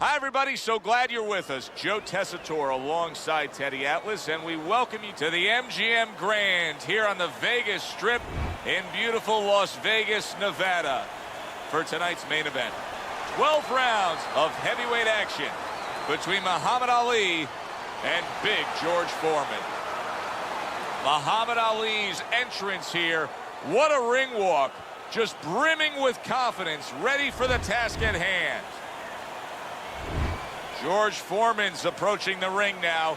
Hi, everybody. So glad you're with us. Joe Tessitore alongside Teddy Atlas, and we welcome you to the MGM Grand here on the Vegas Strip in beautiful Las Vegas, Nevada, for tonight's main event. 12 rounds of heavyweight action between Muhammad Ali and Big George Foreman. Muhammad Ali's entrance here. What a ring walk. Just brimming with confidence, ready for the task at hand. George Foreman's approaching the ring now,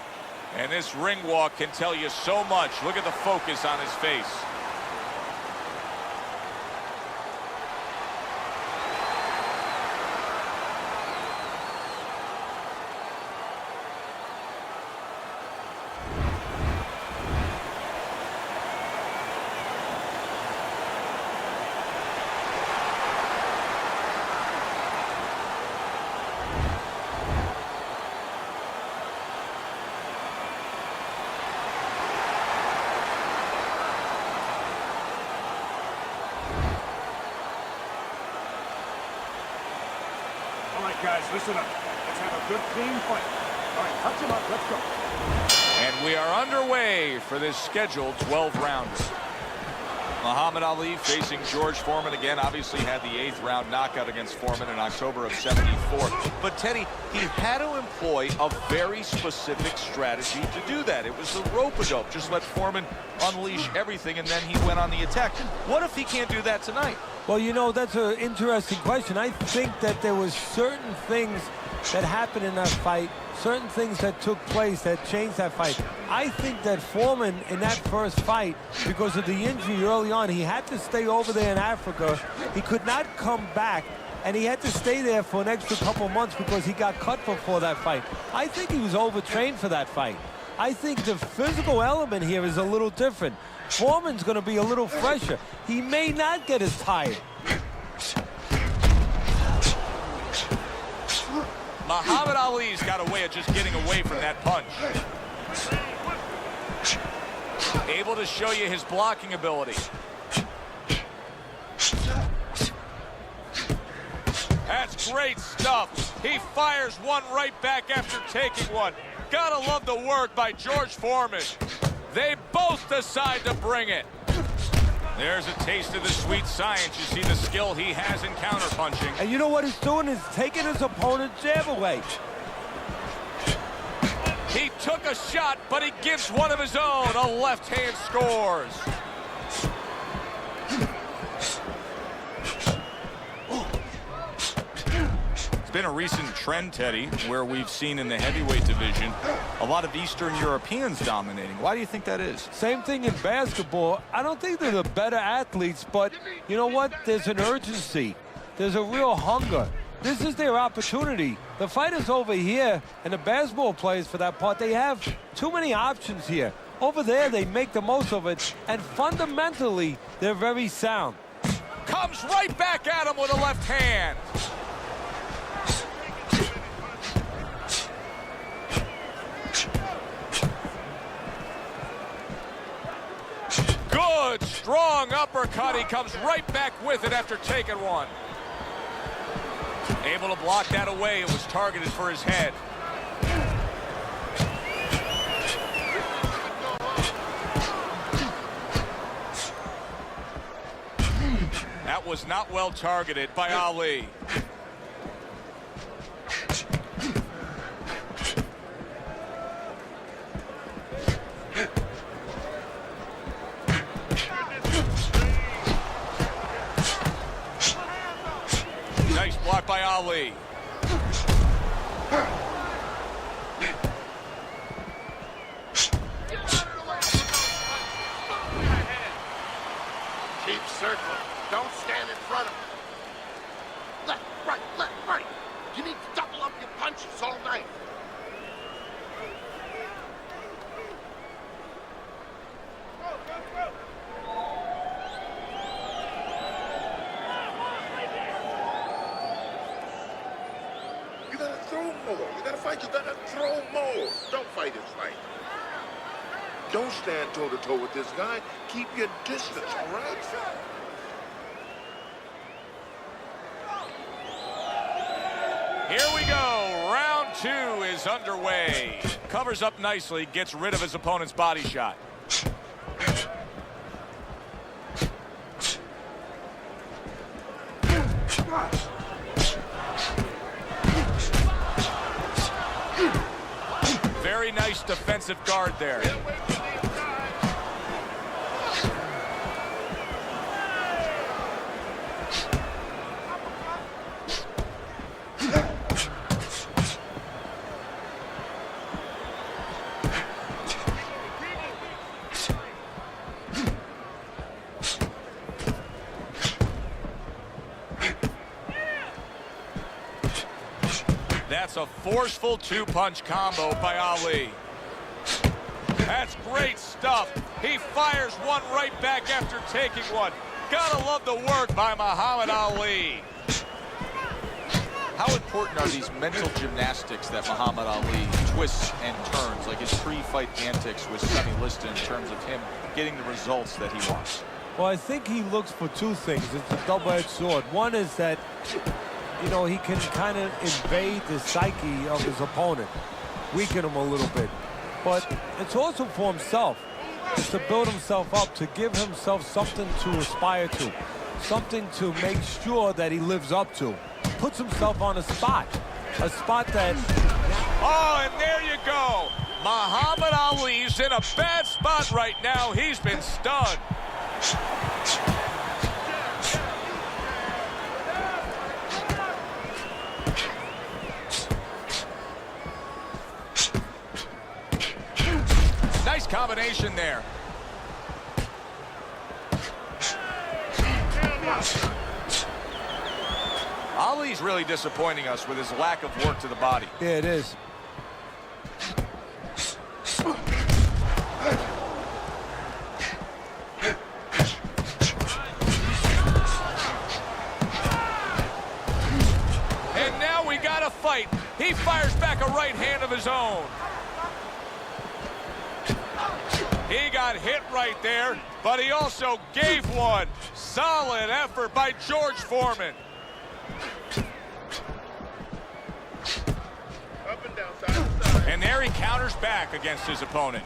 and this ring walk can tell you so much. Look at the focus on his face. Guys, listen up. Let's have a good, clean fight. All right, touch him up. Let's go. And we are underway for this scheduled 12 rounds. Muhammad Ali facing George Foreman again. Obviously had the 8th round knockout against Foreman in October of '74. But Teddy, he had to employ a very specific strategy to do that. It was the rope-a-dope. Just let Foreman unleash everything, and then he went on the attack. What if he can't do that tonight? Well, you know, that's an interesting question. I think that there was certain things that happened in that fight, certain things that took place that changed that fight. I think that Foreman in that first fight, because of the injury early on, he had to stay over there in Africa. He could not come back, and he had to stay there for an extra couple months because he got cut before that fight. I think he was overtrained for that fight. I think the physical element here is a little different. Foreman's going to be a little fresher. He may not get as tired. Muhammad Ali's got a way of just getting away from that punch. Able to show you his blocking ability. That's great stuff. He fires one right back after taking one. Gotta love the work by George Foreman. They both decide to bring it. There's a taste of the sweet science. You see the skill he has in counterpunching. And you know what he's doing is taking his opponent's jab away. He took a shot, but he gives one of his own. A left hand scores. Been a recent trend, Teddy, where we've seen in the heavyweight division a lot of Eastern Europeans dominating. Why do you think that is? Same thing in basketball. I don't think they're the better athletes, but you know what? There's an urgency. There's a real hunger. This is their opportunity. The fight is over here, and the basketball players, for that part, they have too many options here. Over there, they make the most of it, and fundamentally, they're very sound. Comes right back at him with a left hand. Good, strong uppercut. He comes right back with it after taking one. Able to block that away. It was targeted for his head. That was not well targeted by Ali. Nice block by Ali. Keep circling. Don't stand in front of him. Left, right. You need to double up your punches all night. You gotta throw more. You gotta fight. You gotta throw more. Don't fight his fight. Don't stand toe-to-toe with this guy. Keep your distance, all right? Here we go. 2 is underway. Covers up nicely, gets rid of his opponent's body shot. Very nice defensive guard there. That's a forceful two-punch combo by Ali. That's great stuff. He fires one right back after taking one. Gotta love the work by Muhammad Ali. How important are these mental gymnastics that Muhammad Ali twists and turns, like his pre-fight antics with Sonny Liston, in terms of him getting the results that he wants? Well, I think he looks for two things. It's a double-edged sword. One is that, you know, he can kind of invade the psyche of his opponent, weaken him a little bit. But it's also for himself. It's to build himself up, to give himself something to aspire to, something to make sure that he lives up to. Puts himself on a spot that... Oh, and there you go. Muhammad Ali's in a bad spot right now. He's been stunned. Nice combination there. Ali's really disappointing us with his lack of work to the body. Yeah, it is. And now we got a fight. He fires back a right hand of his own. He got hit right there, but he also gave one. Solid effort by George Foreman. Up and down, side to side. And there he counters back against his opponent.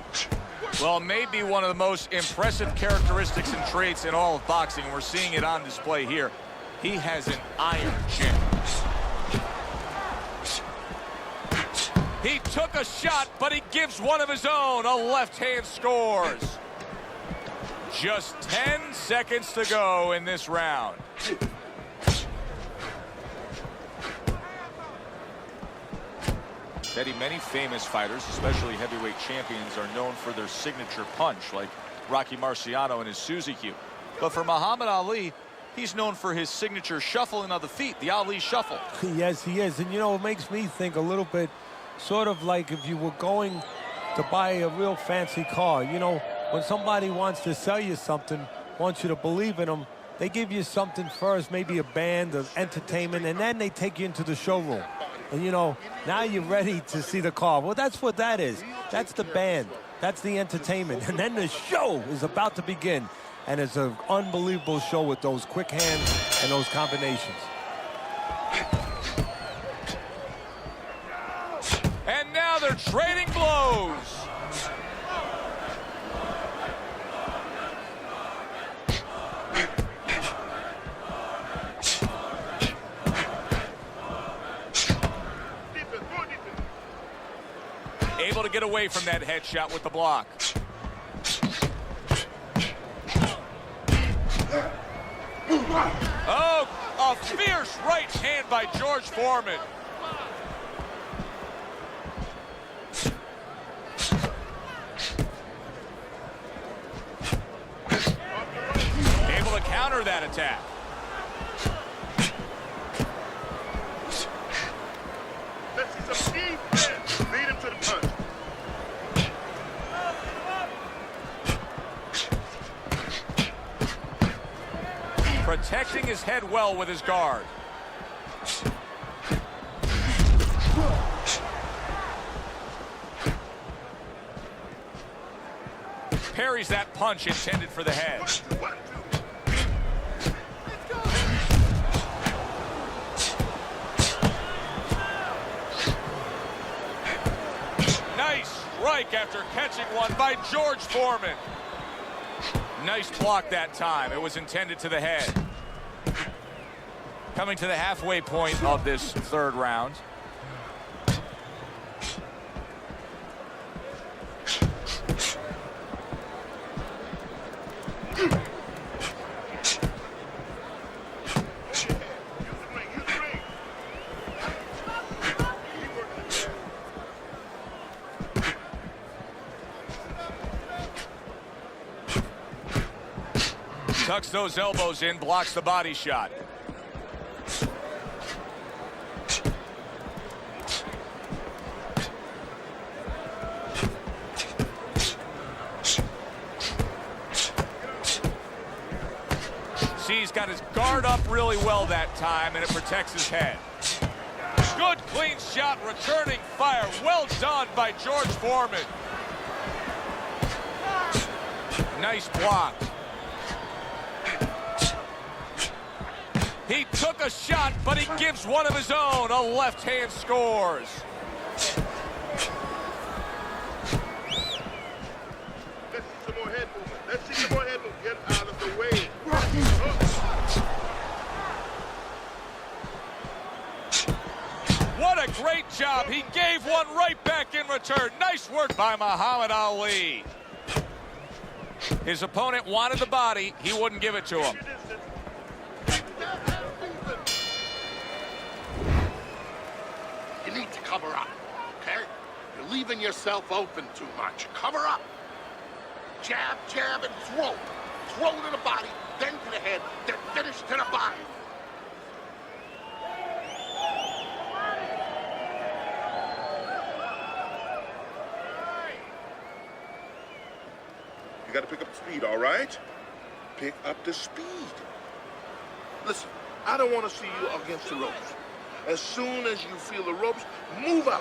Well, maybe one of the most impressive characteristics and traits in all of boxing, and we're seeing it on display here. He has an iron chin. He took a shot, but he gives one of his own. A left hand scores. Just 10 seconds to go in this round. Eddie, many famous fighters, especially heavyweight champions, are known for their signature punch, like Rocky Marciano and his Suzy Q. But for Muhammad Ali, he's known for his signature shuffling of the feet, the Ali shuffle. Yes, he is. And, you know, it makes me think a little bit sort of like if you were going to buy a real fancy car. You know, when somebody wants to sell you something, wants you to believe in them, they give you something first, maybe a band of entertainment, and then they take you into the showroom. And, you know, now you're ready to see the car. Well, that's what that is. That's the band. That's the entertainment. And then the show is about to begin. And it's an unbelievable show with those quick hands and those combinations. And now they're trading blows. Able to get away from that headshot with the block. Oh, a fierce right hand by George Foreman. Able to counter that attack. Let's see some defense. Lead him to the punch. Protecting his head well with his guard. Parries that punch intended for the head. strike after catching one by George Foreman. Nice block that time. It was intended to the head. Coming to the halfway point of this third round. Tucks those elbows in, blocks the body shot. He's got his guard up really well that time, and it protects his head. Good clean shot, returning fire. Well done by George Foreman. Nice block. He took a shot, but he gives one of his own. A left hand scores. Let's see some more head movement. Let's see some more head movement. Get out of the way. What a great job. He gave one right back in return. Nice work by Muhammad Ali. His opponent wanted the body. He wouldn't give it to him. You need to cover up, okay? You're leaving yourself open too much. Cover up. Jab, jab, and throw. Throw to the body, then to the head, then finish to the body. You got to pick up the speed, all right? Pick up the speed. Listen, I don't want to see you against the ropes. As soon as you feel the ropes, move out.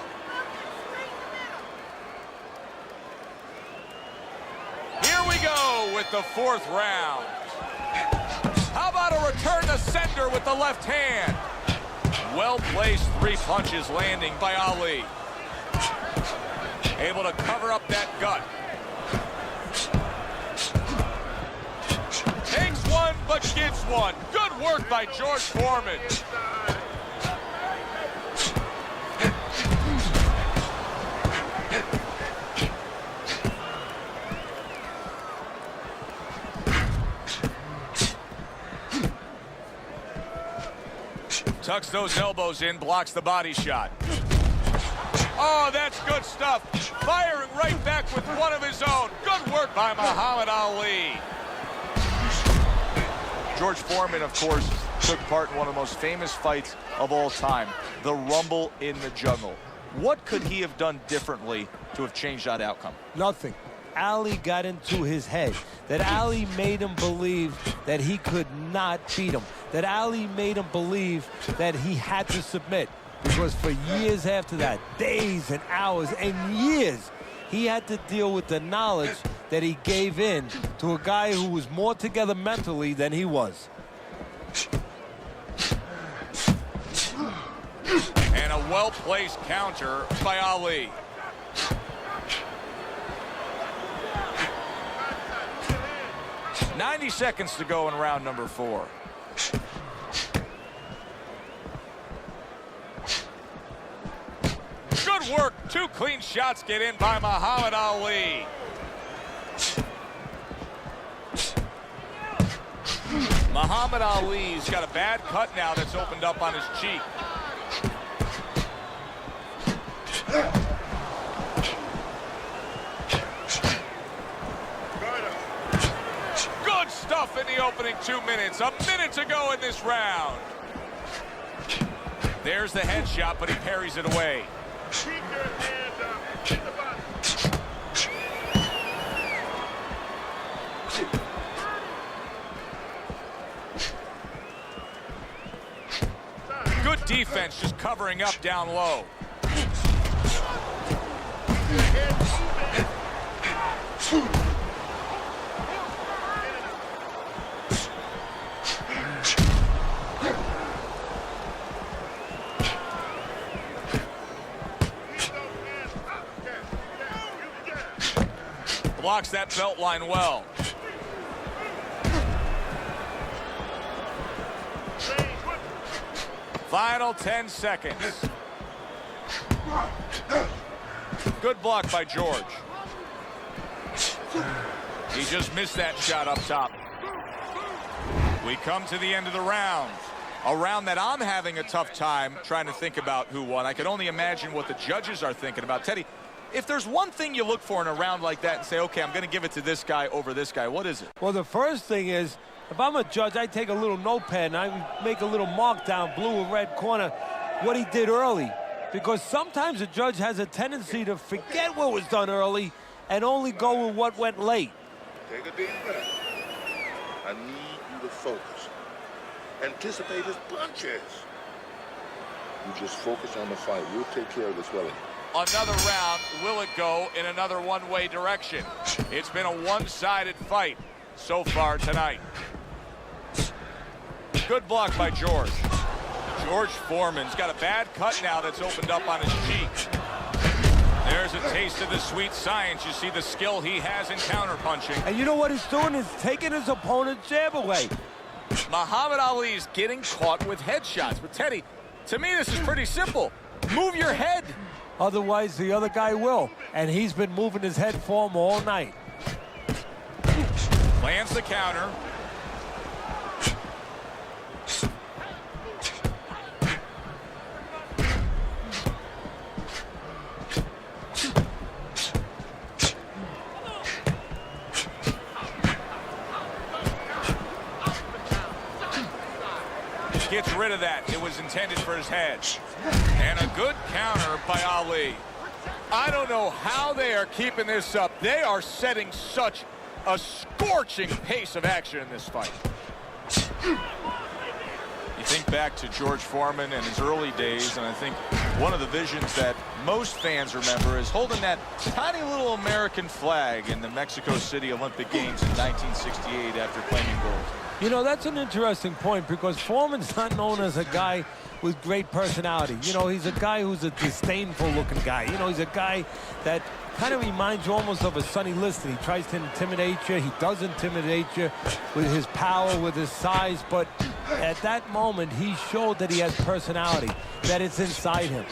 Here we go with the fourth round. How about a return to sender with the left hand? Well-placed three punches landing by Ali. Able to cover up that gut. Takes one, but gives one. Good work by George Foreman. Tucks those elbows in, blocks the body shot. Oh, that's good stuff. Firing right back with one of his own. Good work by Muhammad Ali. George Foreman, of course, took part in one of the most famous fights of all time, the Rumble in the Jungle. What could he have done differently to have changed that outcome? Nothing. Ali got into his head. That Ali made him believe that he could not beat him. That Ali made him believe that he had to submit. Because for years after that, days and hours and years, he had to deal with the knowledge that he gave in to a guy who was more together mentally than he was. And a well-placed counter by Ali. "90 seconds to go in round number 4. Good work. 2 clean shots get in by Muhammad Ali. Muhammad Ali's got a bad cut now that's opened up on his cheek. Good stuff in the opening 2 minutes. A minute to go in this round. There's the headshot, but he parries it away. Keep your hand up. Hit the button. Good defense, just covering up down low. blocks that belt line well. Final 10 seconds. Good block by George. He just missed that shot up top. We come to the end of the round. A round that I'm having a tough time trying to think about who won. I can only imagine what the judges are thinking about. Teddy, if there's one thing you look for in a round like that and say, okay, I'm going to give it to this guy over this guy, what is it? Well, the first thing is, if I'm a judge, I take a little notepad and I make a little mark down blue or red corner what he did early. Because sometimes a judge has a tendency to forget what was done early and only go with what went late. Take a deep breath. I need you to focus. Anticipate his punches. You just focus on the fight. We'll take care of this well. Another round. Will it go in another one-way direction? It's been a one-sided fight so far tonight. Good block by George. George Foreman's got a bad cut now that's opened up on his cheek. There's a taste of the sweet science. You see the skill he has in counterpunching. And you know what he's doing is taking his opponent's jab away. Muhammad Ali is getting caught with headshots. But Teddy, to me this is pretty simple. Move your head. Otherwise, the other guy will. And he's been moving his head for him all night. Lands the counter. Gets rid of that. It was intended for his head. And a good counter by Ali. I don't know how they are keeping this up. They are setting such a scorching pace of action in this fight. You think back to George Foreman and his early days, and I think one of the visions that most fans remember is holding that tiny little American flag in the Mexico City Olympic Games in 1968 after claiming gold. You know, that's an interesting point because Foreman's not known as a guy with great personality. You know, he's a guy who's a disdainful-looking guy. You know, he's a guy that kind of reminds you almost of a Sonny Liston. He tries to intimidate you. He does intimidate you with his power, with his size. But at that moment, he showed that he has personality, that it's inside him.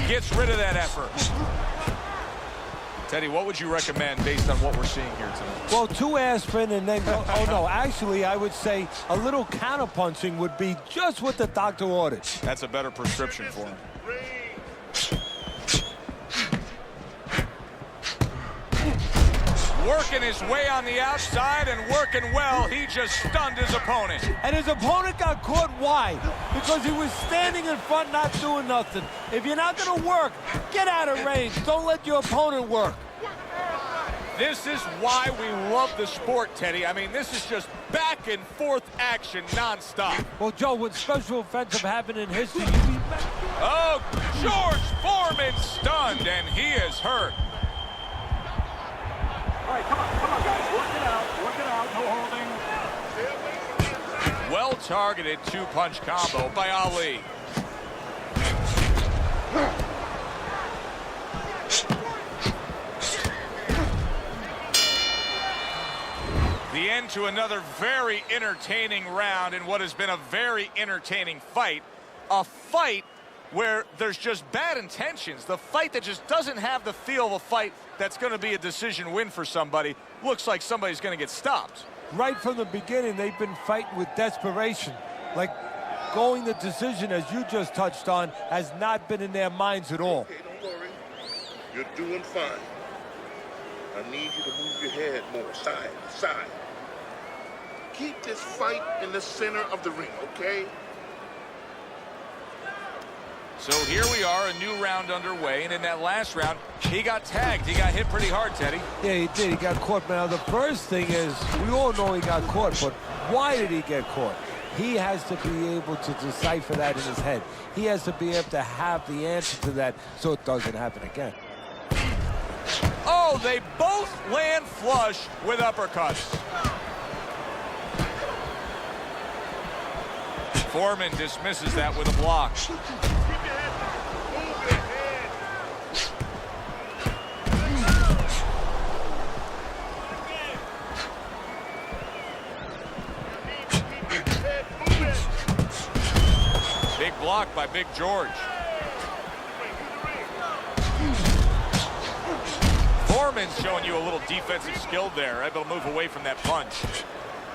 Gets rid of that effort. Teddy, what would you recommend based on what we're seeing here tonight? Well, 2 aspirin and then go, oh no, actually I would say a little counterpunching would be just what the doctor ordered. That's a better prescription for him. Working his way on the outside and working well. He just stunned his opponent. And his opponent got caught wide because he was standing in front not doing nothing. If you're not going to work, get out of range. Don't let your opponent work. This is why we love the sport, Teddy. I mean, this is just back and forth action nonstop. Well, Joe, when special events have happened in history, Oh, George Foreman stunned, and he is hurt. All right, come on, guys. Work it out, no holding. Well-targeted two-punch combo by Ali. The end to another very entertaining round in what has been a very entertaining fight. A fight where there's just bad intentions. The fight that just doesn't have the feel of a fight that's going to be a decision win for somebody. Looks like somebody's going to get stopped. right from the beginning, they've been fighting with desperation. Like going the decision, as you just touched on, has not been in their minds at all. Okay, don't worry. You're doing fine. I need you to move your head more, side to side. Keep this fight in the center of the ring, okay? So here we are, a new round underway, and in that last round, he got tagged. He got hit pretty hard, Teddy. Yeah, he did. He got caught. Now, the first thing is, we all know he got caught, but why did he get caught? He has to be able to decipher that in his head. He has to be able to have the answer to that so it doesn't happen again. Oh, they both land flush with uppercuts. Foreman dismisses that with a block. Big block by Big George. Foreman's showing you a little defensive skill there, able to move away from that punch.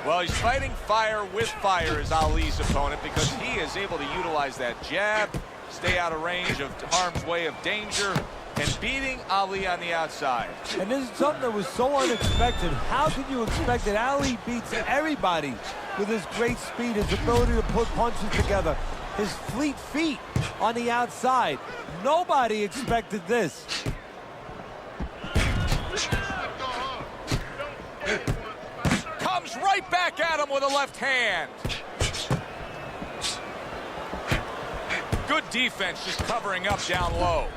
Well, he's fighting fire with fire as Ali's opponent because he is able to utilize that jab, stay out of range of harm's way of danger, and beating Ali on the outside. And this is something that was so unexpected. How could you expect that Ali beats everybody with his great speed, his ability to put punches together, his fleet feet on the outside? Nobody expected this. Comes right back at him with a left hand. Good defense, just covering up down low.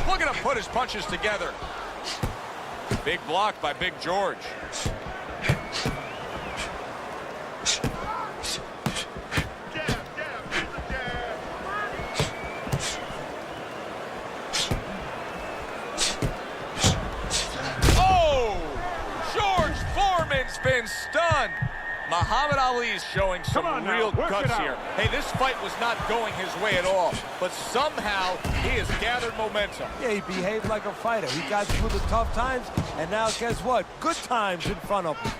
Look at him put his punches together. Big block by Big George. Been stunned. Muhammad Ali's showing some real guts here. Hey, this fight was not going his way at all, but somehow he has gathered momentum. Yeah, he behaved like a fighter. He got through the tough times, and now guess what? Good times in front of him.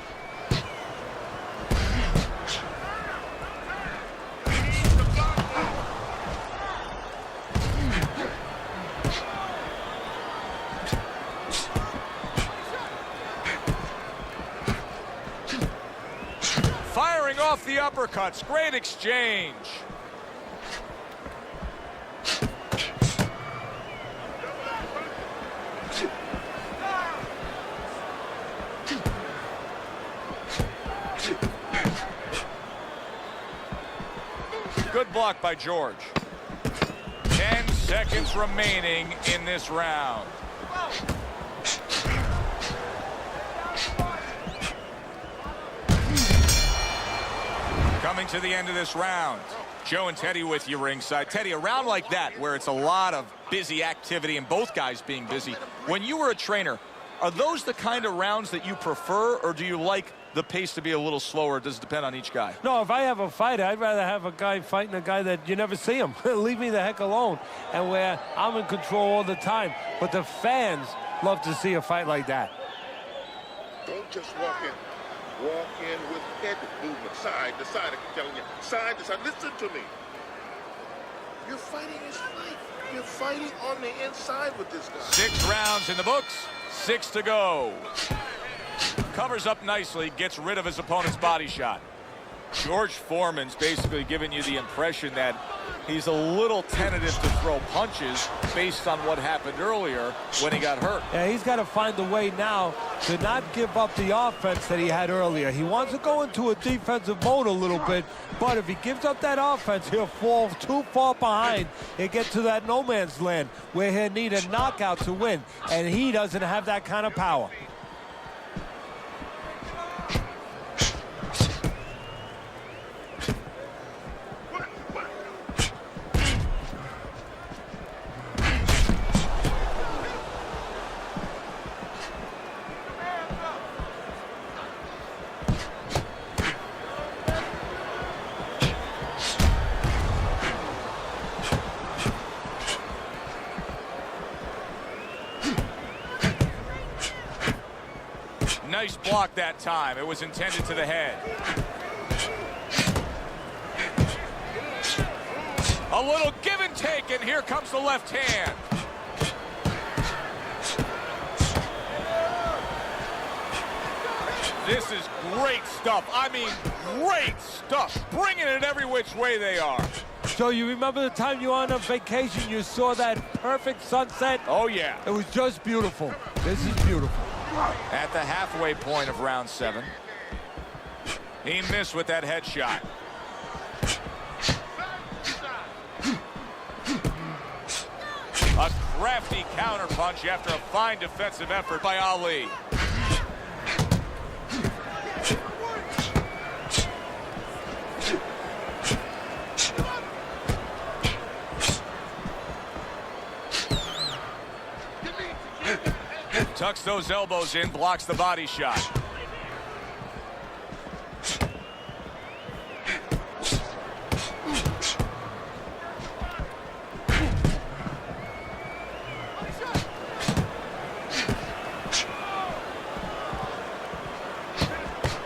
Firing off the uppercuts. Great exchange. Good block by George. 10 seconds remaining in this round. Coming to the end of this round. Joe and Teddy with you ringside. Teddy, a round like that where it's a lot of busy activity and both guys being busy. When you were a trainer, are those the kind of rounds that you prefer, or do you like the pace to be a little slower? Does it depend on each guy? No, if I have a fighter, I'd rather have a guy fighting a guy that you never see him. Leave me the heck alone. And where I'm in control all the time. But the fans love to see a fight like that. Don't just walk in. Walk in with head movement, side to side. I keep telling you, side to side. Listen to me. You're fighting his fight. You're fighting on the inside with this guy. 6 rounds in the books, 6 to go. Covers up nicely, gets rid of his opponent's body shot. George Foreman's basically giving you the impression that he's a little tentative to throw punches based on what happened earlier when he got hurt. Yeah, he's got to find a way now to not give up the offense that he had earlier. He wants to go into a defensive mode a little bit, but if he gives up that offense, he'll fall too far behind and get to that no man's land where he'll need a knockout to win, and he doesn't have that kind of power. Nice block that time. It was intended to the head. A little give and take, and here comes the left hand. This is great stuff. I mean, great stuff. Bringing it every which way they are. So you remember the time you were on a vacation, you saw that perfect sunset? Oh, yeah. It was just beautiful. This is beautiful. At the halfway point of round 7. He missed with that headshot. A crafty counterpunch after a fine defensive effort by Ali. Tucks those elbows in, blocks the body shot.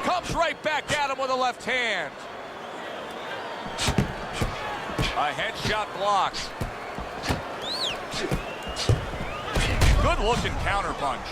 Comes right back at him with a left hand. A headshot blocked. Good-looking counterpunch.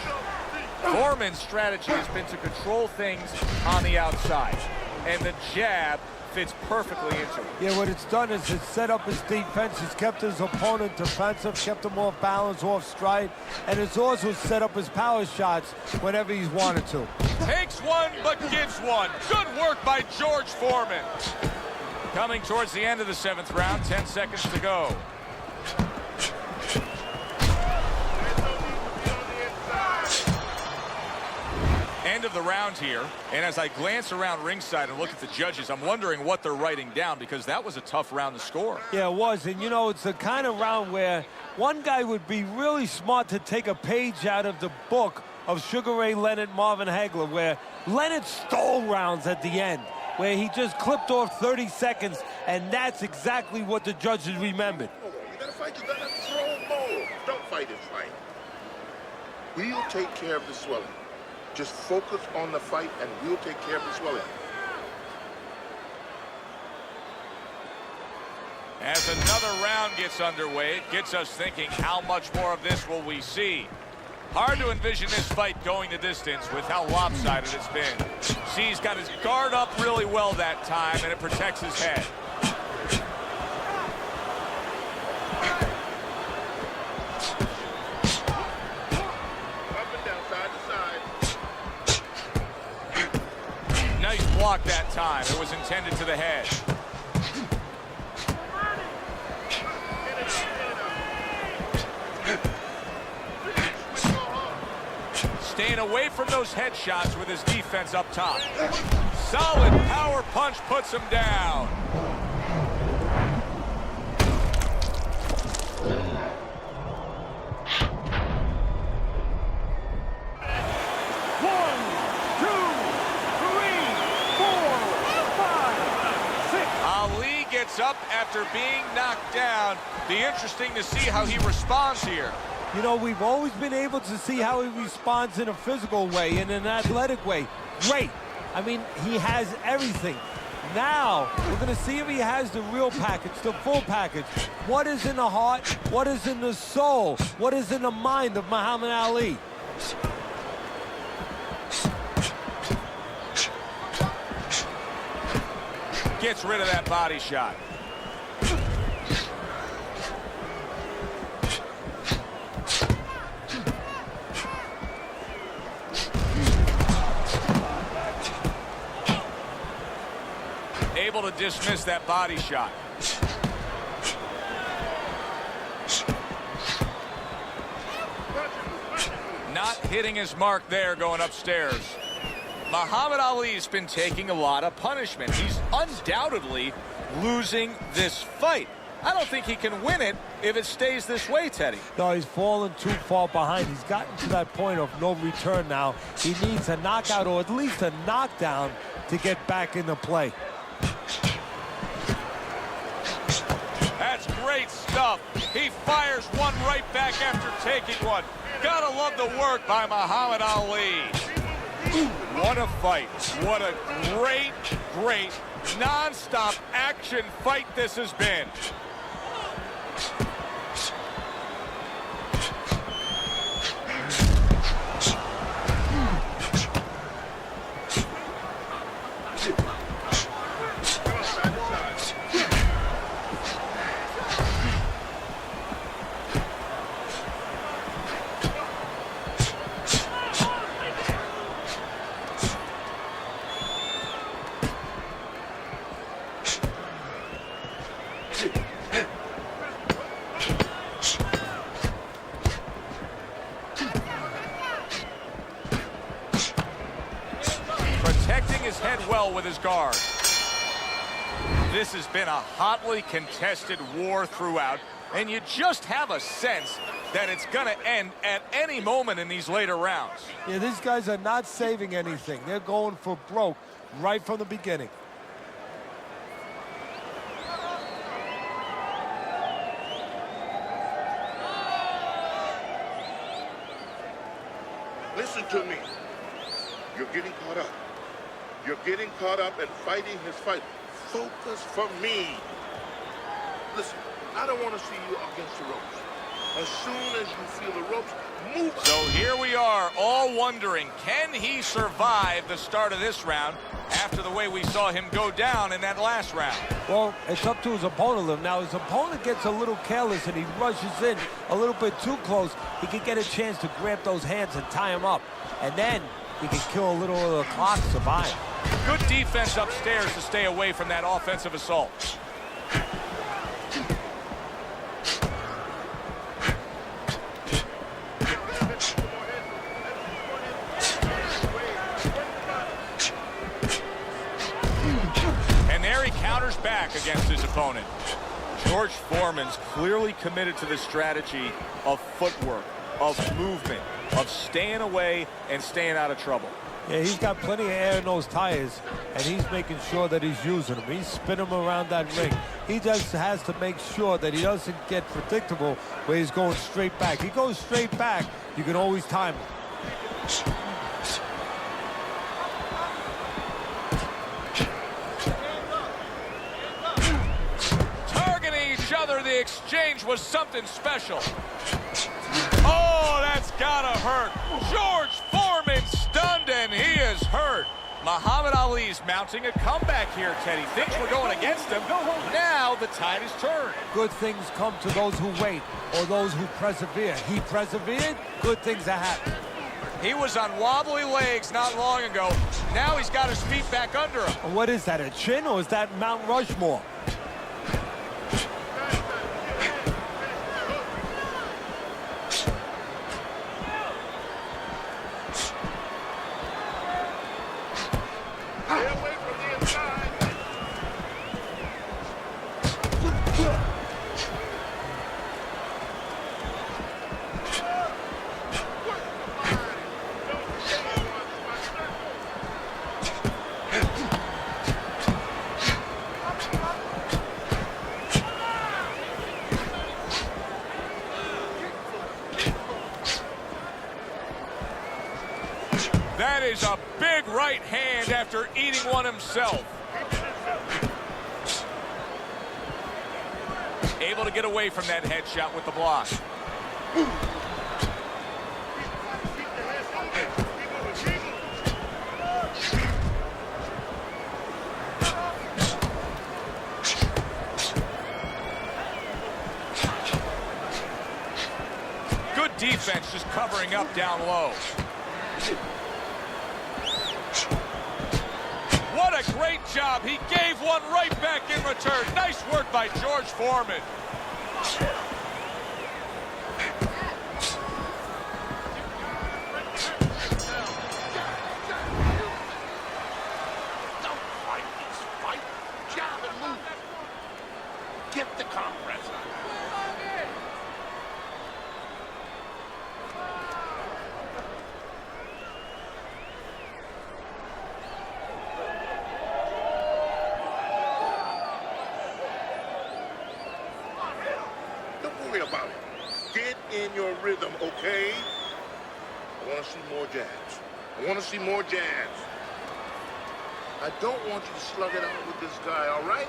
Foreman's strategy has been to control things on the outside, and the jab fits perfectly into it. Yeah, what it's done is it's set up his defense. It's kept his opponent defensive, kept him off balance, off stride, and it's also set up his power shots whenever he's wanted to. Takes one, but gives one. Good work by George Foreman. Coming towards the end of the 7th round, 10 seconds to go. End of the round here, and as I glance around ringside and look at the judges, I'm wondering what they're writing down, because that was a tough round to score. Yeah, it was, and you know, it's the kind of round where one guy would be really smart to take a page out of the book of Sugar Ray Leonard, Marvin Hagler, where Leonard stole rounds at the end, where he just clipped off 30 seconds, and that's exactly what the judges remembered. You gotta fight, you gotta throw. Don't fight and fight. We'll take care of the swelling. Just focus on the fight, and we'll take care of the swelling. As another round gets underway, it gets us thinking, how much more of this will we see? Hard to envision this fight going the distance with how lopsided it's been. See, he's got his guard up really well that time, and it protects his head. Nice block that time. It was intended to the head. Staying away from those headshots with his defense up top. Solid power punch puts him down. Gets up after being knocked down. Be interesting to see how he responds here. You know, we've always been able to see how he responds in a physical way, in an athletic way. Great. I mean, he has everything. Now, we're going to see if he has the real package, the full package. What is in the heart? What is in the soul? What is in the mind of Muhammad Ali? Gets rid of that body shot. Able to dismiss that body shot. Not hitting his mark there going upstairs. Muhammad Ali's been taking a lot of punishment. He's undoubtedly losing this fight. I don't think he can win it if it stays this way, Teddy. No, he's fallen too far behind. He's gotten to that point of no return now. He needs a knockout or at least a knockdown to get back into play. That's great stuff. He fires one right back after taking one. Gotta love the work by Muhammad Ali. What a fight. What a great, great, non-stop action fight this has been. well with his guard. This has been a hotly contested war throughout, and you just have a sense that it's going to end at any moment in these later rounds. Yeah, these guys are not saving anything. They're going for broke right from the beginning. Listen to me. You're getting caught up. You're getting caught up and fighting his fight. Focus for me. Listen, I don't want to see you against the ropes. As soon as you feel the ropes, move. So here we are, all wondering, can he survive the start of this round after the way we saw him go down in that last round? Well, it's up to his opponent. Now, his opponent gets a little careless and he rushes in a little bit too close. He can get a chance to grab those hands and tie him up. And then he can kill a little of the clock, survive. Good defense upstairs to stay away from that offensive assault. And there he counters back against his opponent. George Foreman's clearly committed to the strategy of footwork, of movement, of staying away and staying out of trouble. Yeah, he's got plenty of air in those tires, and he's making sure that he's using them. He's spinning them around that ring. He just has to make sure that he doesn't get predictable where he's going straight back. He goes straight back, you can always time him. Targeting each other, the exchange was something special. Oh, that's gotta hurt. George Foreman stunned, and he is hurt. Muhammad Ali's mounting a comeback here, Teddy. Things were going against him. Now the tide has turned. Good things come to those who wait or those who persevere. He persevered, good things are happening. He was on wobbly legs not long ago. Now he's got his feet back under him. And what is that, a chin, or is that Mount Rushmore? That is a big right hand after eating one himself. Able to get away from that headshot with the block. Good defense just covering up down low. What a great job. He gave one right back in return. Nice work by George Foreman. Don't fight this fight. Jab and move. Get the compress on. Don't worry about it. Get in your rhythm, okay? I want to see more jabs. I want to see more jabs. I don't want you to slug it out with this guy, all right?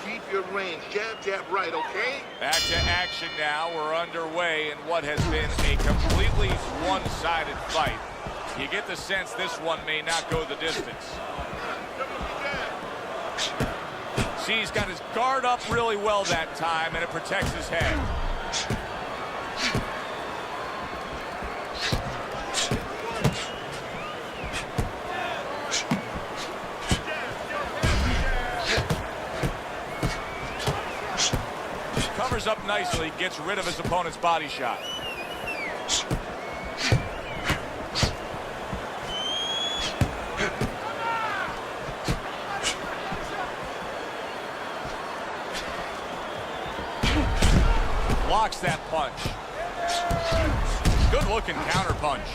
Keep your range. Jab, jab, right, okay? Back to action now. We're underway in what has been a completely one-sided fight. You get the sense this one may not go the distance. See, he's got his guard up really well that time, and it protects his head. Covers up nicely, gets rid of his opponent's body shot. punch. Good looking counter punch.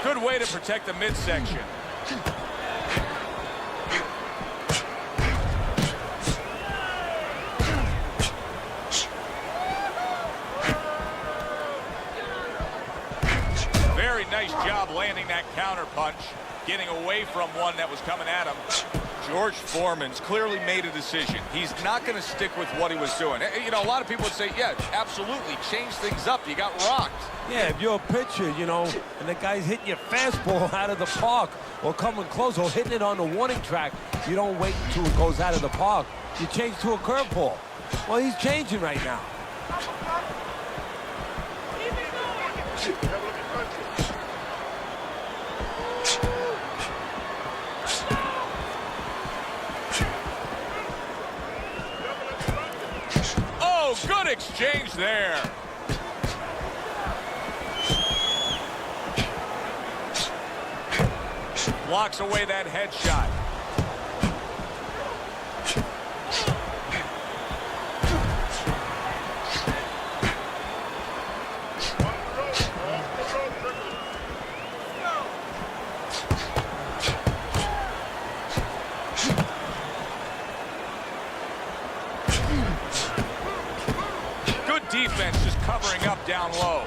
Good way to protect the midsection. Very nice job landing that counter punch, getting away from one that was coming at him. George Foreman's clearly made a decision. He's not going to stick with what he was doing. You know, a lot of people would say, yeah, absolutely, change things up. You got rocked. Yeah, if you're a pitcher, you know, and the guy's hitting your fastball out of the park or coming close or hitting it on the warning track, you don't wait until it goes out of the park. You change to a curveball. Well, he's changing right now. Oh, good exchange there. Blocks away that headshot. Good defense, just covering up down low.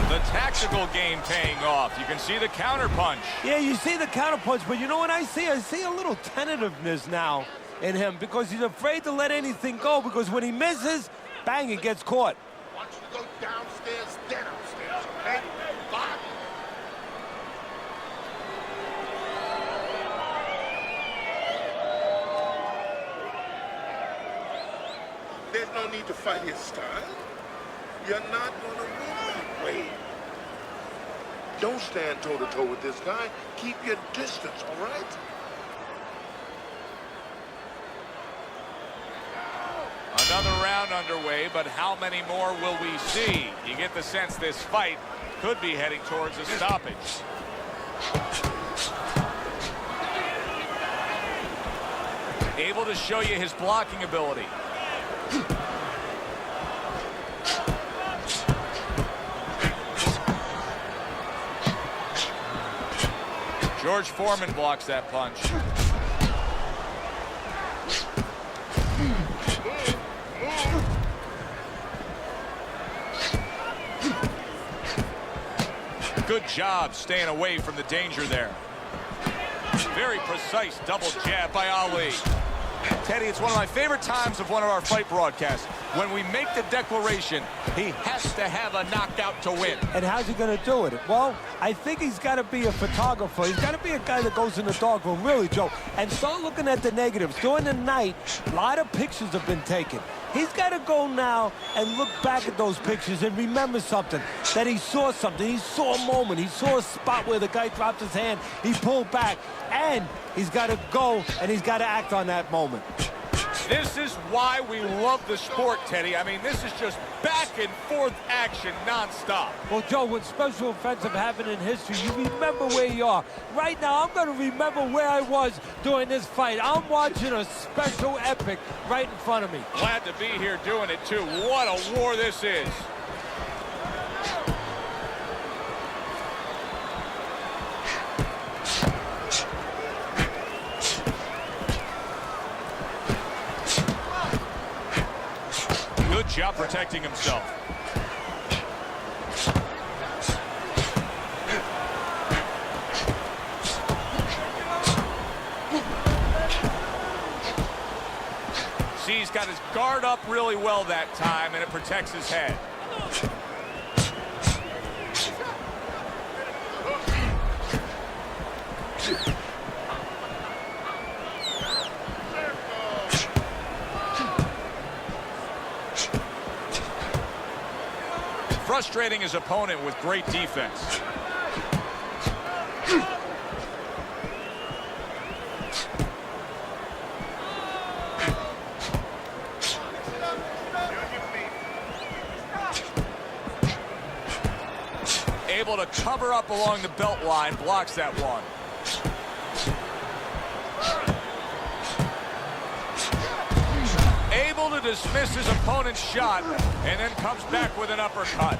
The tactical game paying off. You can see the counter punch. Yeah, you see the counter punch, but you know what I see? I see a little tentativeness now in him because he's afraid to let anything go because when he misses, bang, it gets caught. I want you to go downstairs, then upstairs, okay? Bye. There's no need to fight his style. You're not going to win that way. Don't stand toe-to-toe with this guy. Keep your distance, all right? Another round underway, but how many more will we see? You get the sense this fight could be heading towards a stoppage. Able to show you his blocking ability. George Foreman blocks that punch. Good job staying away from the danger there. Very precise double jab by Ali. Teddy, it's one of my favorite times of one of our fight broadcasts. When we make the declaration, he has to have a knockout to win. And how's he going to do it? Well, I think he's got to be a photographer. He's got to be a guy that goes in the darkroom, really, Joe, and start looking at the negatives. During the night, a lot of pictures have been taken. He's got to go now and look back at those pictures and remember something, that he saw something. He saw a moment. He saw a spot where the guy dropped his hand. He pulled back, and he's got to go, and he's got to act on that moment. This is why we love the sport, Teddy. I mean, this is just back and forth action nonstop. Well, Joe, when special events have happened in history, you remember where you are. Right now, I'm going to remember where I was during this fight. I'm watching a special epic right in front of me. Glad to be here doing it, too. What a war this is. Good job protecting himself. See, he's got his guard up really well that time, and it protects his head. frustrating his opponent with great defense. Able to cover up along the belt line, blocks that one. Able to dismiss his opponent's shot and then comes back with an uppercut.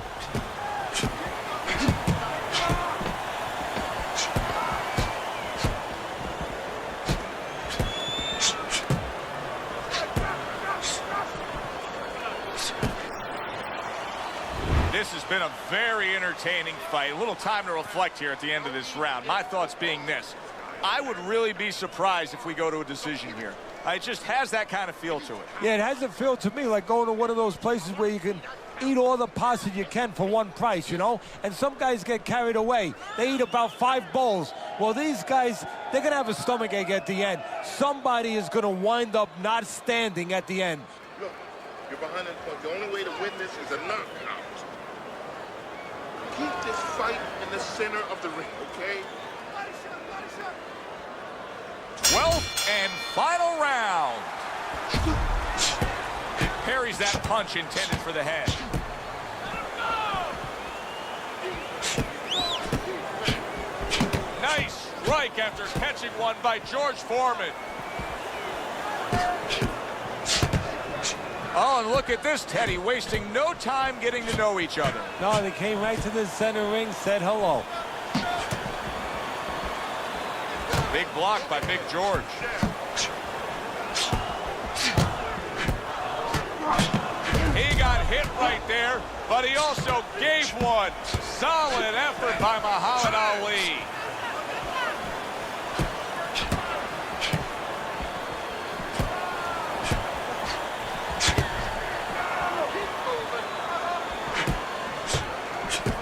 This has been a very entertaining fight. A little time to reflect here at the end of this round. My thoughts being this: I would really be surprised if we go to a decision here. It just has that kind of feel to it. Yeah, it has a feel to me like going to one of those places where you can eat all the pasta you can for one price, you know? And some guys get carried away. They eat about 5 bowls. Well, these guys, they're going to have a stomachache at the end. Somebody is going to wind up not standing at the end. Look, you're behind the point. The only way to win this is a knockout. Keep this fight in the center of the ring, okay? 12th and final round. Parries that punch intended for the head. Nice strike after catching one by George Foreman. Oh, and look at this, Teddy, wasting no time getting to know each other. No, they came right to the center ring, said hello. Big block by Big George. He got hit right there, but he also gave one. Solid effort by Muhammad Ali.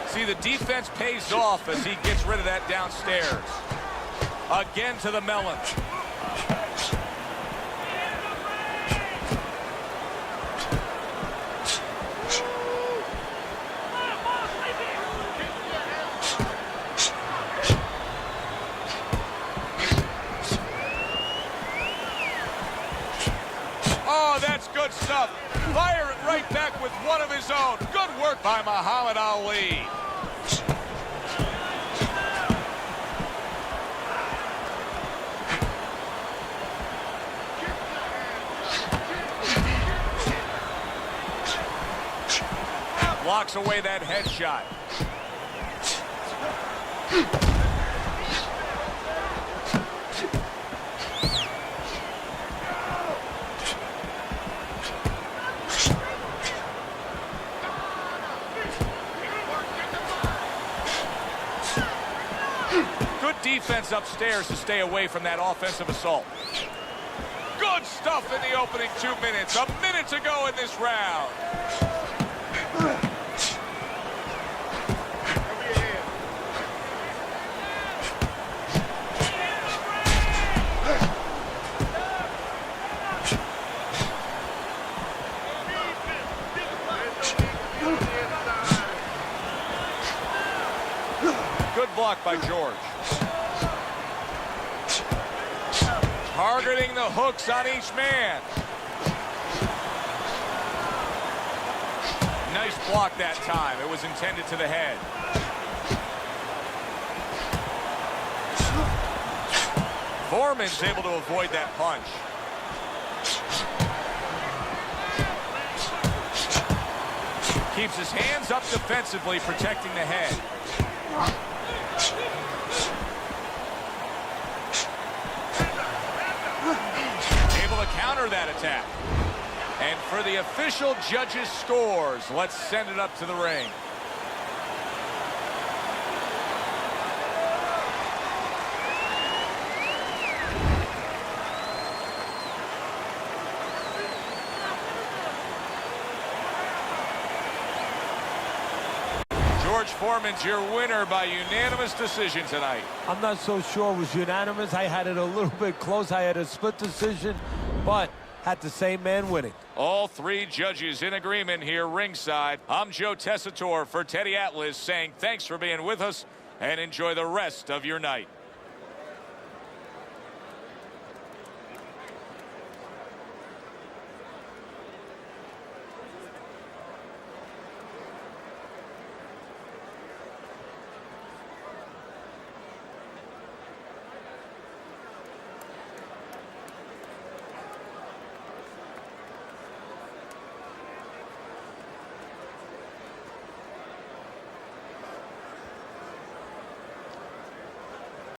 See, the defense pays off as he gets rid of that downstairs. Again to the melon. Oh, that's good stuff. Fire it right back with one of his own. Good work by Muhammad Ali. Blocks away that headshot. Good defense upstairs to stay away from that offensive assault. Good stuff in the opening 2 minutes. A minute to go in this round. Good block by George. Targeting the hooks on each man. Nice block that time. It was intended to the head. Foreman's able to avoid that punch. Keeps his hands up defensively, protecting the head. Able to counter that attack. And for the official judges' scores, let's send it up to the ring. George Foreman's your winner by unanimous decision tonight. I'm not so sure it was unanimous. I had it a little bit close. I had a split decision, but had the same man winning. All three judges in agreement here ringside. I'm Joe Tessitore for Teddy Atlas saying thanks for being with us and enjoy the rest of your night.